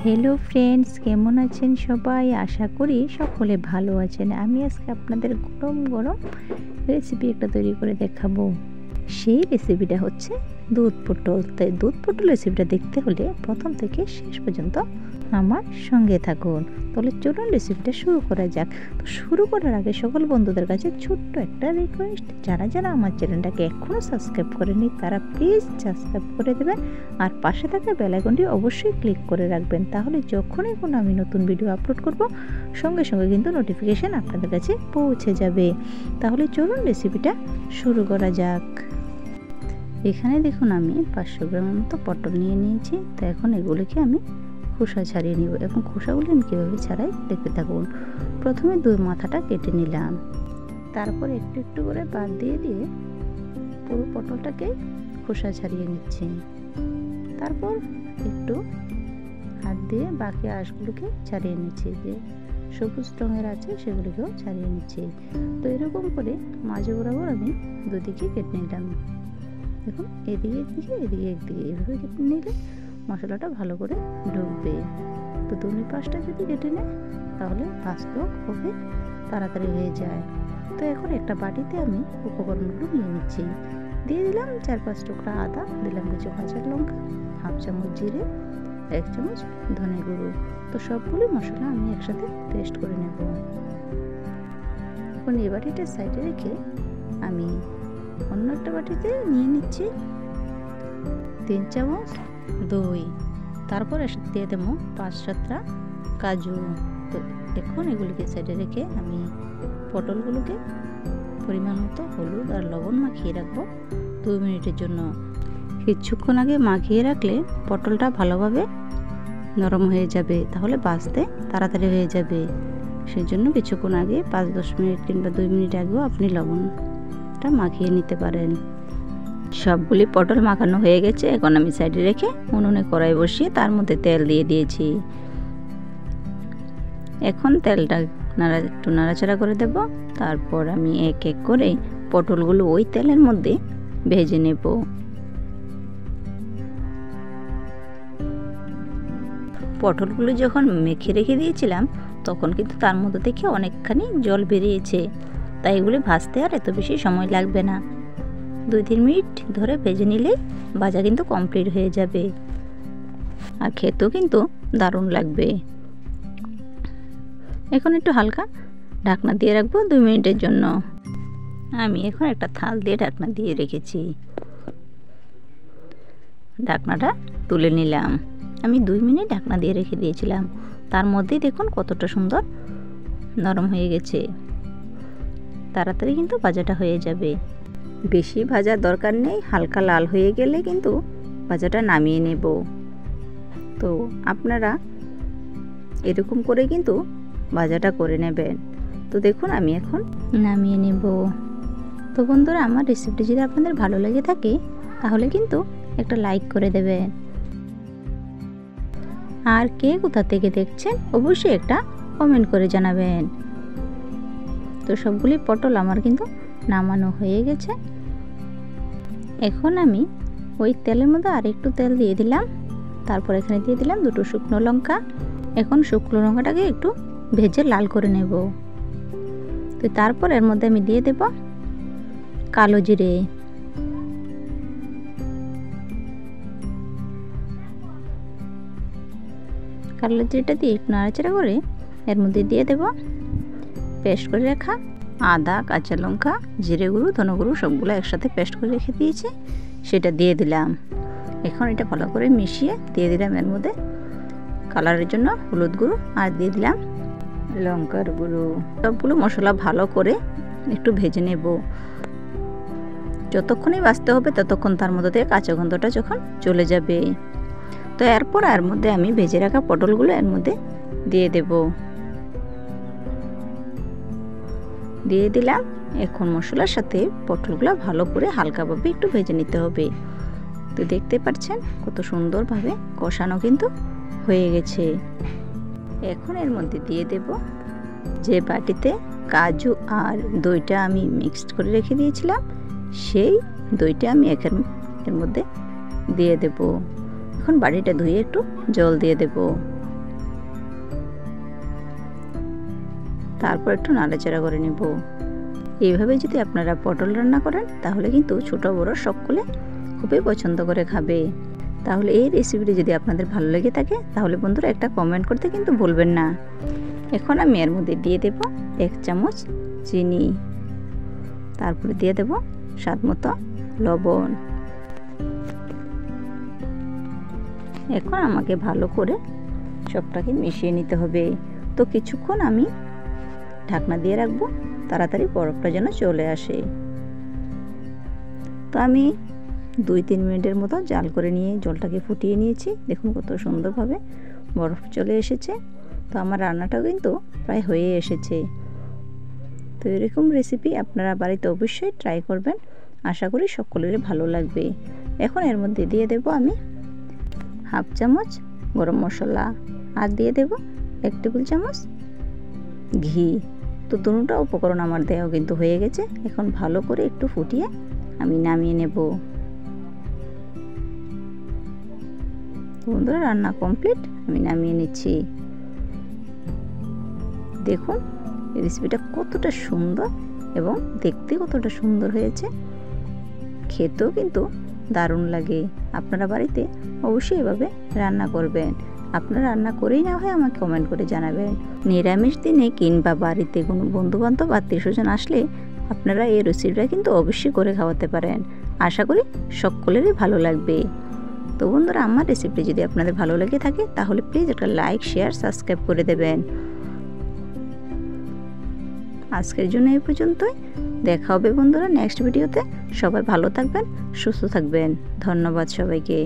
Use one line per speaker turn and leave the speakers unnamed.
Hello friends, কেমন আছেন সবাই? আশা করি সকলে ভালো আছেন। আমি আজকে আপনাদের গরম গরম রেসিপি একটা তৈরি করে দেখাবো। সেই রেসিপিটা হচ্ছে দুধ পটল। তাই দুধ পটল রেসিপিটা দেখতে হলে প্রথম থেকে শেষ পর্যন্ত আমার সঙ্গে থাকুন। তাহলে চলুন রেসিপিটা শুরু করা যাক। তো শুরু করার আগে সকল বন্ধুদের কাছে ছোট্ট একটা রিকোয়েস্ট, যারা যারা আমার চ্যানেলটাকে এখনও সাবস্ক্রাইব করেনি তারা প্লিজ সাবস্ক্রাইব করে দেবেন, আর পাশে থাকা বেল আইকনটি অবশ্যই ক্লিক করে রাখবেন। তাহলে যখনই কোনো আমি নতুন ভিডিও আপলোড করব সঙ্গে সঙ্গে কিন্তু নোটিফিকেশান আপনাদের কাছে পৌঁছে যাবে। তাহলে চলুন রেসিপিটা শুরু করা যাক। এখানে দেখুন আমি 500 গ্রামের মতো পটল নিয়ে নিয়েছি। তো এখন এগুলিকে আমি খোসা ছাড়িয়ে নিব এবং খোসাগুলি আমি কীভাবে ছাড়াই দেখতে থাকুন। প্রথমে দুই মাথাটা কেটে নিলাম, তারপর একটু একটু করে বাদ দিয়ে দিয়ে পুরো পটলটাকে খোসা ছাড়িয়ে নিচ্ছি। তারপর একটু হাত দিয়ে বাকি আঁশগুলোকে ছাড়িয়ে নিচ্ছি, যে সবুজ রঙের আছে সেগুলিকেও ছাড়িয়ে নিচ্ছি। তো এরকম করে মাঝে বরাবর আমি দুদিকে কেটে নিলাম। দেখুন এদিকে একদিকে এদিকে একদিকে এভাবে কেটে নিলে মশলাটা ভালো করে ঢুকবে। তো দুই পাশটা যদি কেটে নেয় তাহলে ভাজতেও খুবই তাড়াতাড়ি হয়ে যায়। তো এখন একটা বাটিতে আমি উপকরণগুলো নিয়ে নিচ্ছি। দিয়ে দিলাম 4-5 টুকরা আদা, দিলাম কিছু কাঁচা লঙ্কা, হাফ চামচ জিরে, 1 চামচ ধনে গুঁড়ো। তো সবগুলো মশলা আমি একসাথে পেস্ট করে নেব। এখন এই বাটিটা সাইডে রেখে আমি অন্য একটা বাটিতে নিয়ে নিচ্ছি 3 চামচ দই, তারপর দিয়ে দেবো 5-7টা কাজু। তো এখন এগুলিকে সাইডে রেখে আমি পটলগুলোকে পরিমাণ মতো হলুদ আর লবণ মাখিয়ে রাখবো 2 মিনিটের জন্য। কিছুক্ষণ আগে মাখিয়ে রাখলে পটলটা ভালোভাবে নরম হয়ে যাবে, তাহলে ভাজতে তাড়াতাড়ি হয়ে যাবে। সেই জন্য কিছুক্ষণ আগে 5-10 মিনিট কিংবা 2 মিনিট আগেও আপনি লবণটা মাখিয়ে নিতে পারেন। সবগুলি পটল মাখানো হয়ে গেছে। এখন আমি সাইডে রেখে উনুনে কড়াই বসিয়ে তার মধ্যে তেল দিয়ে দিয়েছি। এখন তেলটা একটু নাড়াচাড়া করে দেব। তারপর আমি এক এক করে পটলগুলো ওই তেলের মধ্যে ভেজে নেব। পটলগুলো যখন মেখে রেখে দিয়েছিলাম তখন কিন্তু তার মধ্যে থেকে অনেকখানি জল বেরিয়েছে, তাই এগুলি ভাজতে আর এত বেশি সময় লাগবে না। 2-3 মিনিট ধরে ভেজে নিলেই ভাজা কিন্তু কমপ্লিট হয়ে যাবে, আর খেতেও কিন্তু দারুণ লাগবে। এখন একটু হালকা ঢাকনা দিয়ে রাখবো 2 মিনিটের জন্য। আমি এখন একটা থাল দিয়ে ঢাকনা দিয়ে রেখেছি। ঢাকনাটা তুলে নিলাম। আমি 2 মিনিট ঢাকনা দিয়ে রেখে দিয়েছিলাম, তার মধ্যেই দেখুন কতটা সুন্দর নরম হয়ে গেছে। তাড়াতাড়ি কিন্তু ভাজাটা হয়ে যাবে, বেশি ভাজার দরকার নেই। হালকা লাল হয়ে গেলে কিন্তু ভাজাটা নামিয়ে নেব। তো আপনারা এরকম করে কিন্তু ভাজাটা করে নেবেন। তো দেখুন আমি এখন নামিয়ে নেব। তো বন্ধুরা, আমার রেসিপিটি যদি আপনাদের ভালো লেগে থাকে তাহলে কিন্তু একটা লাইক করে দেবেন, আর কে কোথা থেকে দেখছেন অবশ্যই একটা কমেন্ট করে জানাবেন। তো সবগুলি পটল আমার কিন্তু নামানো হয়ে গেছে। এখন আমি ওই তেলের মধ্যে আর একটু তেল দিয়ে দিলাম। তারপর এখানে দিয়ে দিলাম 2টো শুকনো লঙ্কা। এখন শুকনো লঙ্কাটাকে একটু ভেজে লাল করে নেব। তো তারপর এর মধ্যে আমি দিয়ে দেব কালো জিরে, কালো জিরেটা দিয়ে একটু নাড়াচাড়া করে এর মধ্যে দিয়ে দেব পেস্ট করে রাখা আদা, কাঁচা লঙ্কা, জিরে গুঁড়ো, ধনে গুঁড়ো সবগুলো একসাথে পেস্ট করে রেখে দিয়েছি, সেটা দিয়ে দিলাম। এখন এটা ভালো করে মিশিয়ে দিয়ে দিলাম এর মধ্যে কালারের জন্য হলুদ গুঁড়ো, আর দিয়ে দিলাম লঙ্কার গুঁড়ো। সবগুলো মশলা ভালো করে একটু ভেজে নেব। যতক্ষণই ভাজতে হবে ততক্ষণ তার মধ্যে থেকে কাঁচা গন্ধটা যখন চলে যাবে। তো এরপর এর মধ্যে আমি ভেজে রাখা পটলগুলো এর মধ্যে দিয়ে দেব, দিয়ে দিলাম। এখন মশলার সাথে পটলগুলো ভালো করে হালকাভাবে একটু ভেজে নিতে হবে। তো দেখতে পাচ্ছেন কত সুন্দরভাবে কষানো কিন্তু হয়ে গেছে। এখন এর মধ্যে দিয়ে দেব যে বাটিতে কাজু আর দইটা আমি মিক্সড করে রেখে দিয়েছিলাম, সেই দইটা আমি এর মধ্যে দিয়ে দেব। এখন বাটিটা ধুয়ে একটু জল দিয়ে দেব। তারপর একটু নাড়াচাড়া করে নেব। এইভাবে যদি আপনারা পটল রান্না করেন তাহলে কিন্তু ছোট বড় সকলে খুবই পছন্দ করে খাবে। তাহলে এই রেসিপিটি যদি আপনাদের ভালো লেগে থাকে তাহলে বন্ধুরা একটা কমেন্ট করতে কিন্তু ভুলবেন না। এখন আমি এর মধ্যে দিয়ে দেব 1 চামচ চিনি, তারপরে দিয়ে দেব স্বাদ মতো লবণ। এখন আমাকে ভালো করে সবটাকে মিশিয়ে নিতে হবে। তো কিছুক্ষণ আমি ঢাকনা দিয়ে রাখবো, তাড়াতাড়ি বরফটা যেন চলে আসে। তো আমি 2-3 মিনিটের মতো জাল করে নিয়ে জলটাকে ফুটিয়ে নিয়েছি। দেখুন কত সুন্দরভাবে বরফ চলে এসেছে। তো আমার রান্নাটাও কিন্তু প্রায় হয়ে এসেছে। তো এরকম রেসিপি আপনারা বাড়িতে অবশ্যই ট্রাই করবেন, আশা করি সকলেরই ভালো লাগবে। এখন এর মধ্যে দিয়ে দেব আমি 1/2 চামচ গরম মশলা, আর দিয়ে দেব 1 টেবিল চামচ ঘি। তো দুটোটা উপকরণ আমার দেওয়া কিন্তু হয়ে গেছে। এখন ভালো করে একটু ফুটিয়ে আমি নামিয়ে নেব। বন্ধুরা রান্না কমপ্লিট, আমি নামিয়ে নিচ্ছি। দেখুন এই রেসিপিটা কতটা সুন্দর এবং দেখতে কতটা সুন্দর হয়েছে, খেতেও কিন্তু দারুণ লাগে। আপনারা বাড়িতে অবশ্যই এভাবে রান্না করবেন। আপনারা রান্না করেই না হয় আমাকে কমেন্ট করে জানাবেন। নিরামিষ দিনে কিংবা বাড়িতে কোনো বন্ধুবান্ধব আত্মীয়স্বজন আসলে আপনারা এই রেসিপিটা কিন্তু অবশ্যই করে খাওয়াতে পারেন। আশা করি সকলেরই ভালো লাগবে। তো বন্ধুরা আমার রেসিপিটি যদি আপনাদের ভালো লেগে থাকে তাহলে প্লিজ একটা লাইক, শেয়ার, সাবস্ক্রাইব করে দেবেন। আজকের জন্য এই পর্যন্তই। দেখা হবে বন্ধুরা নেক্সট ভিডিওতে। সবাই ভালো থাকবেন, সুস্থ থাকবেন। ধন্যবাদ সবাইকে।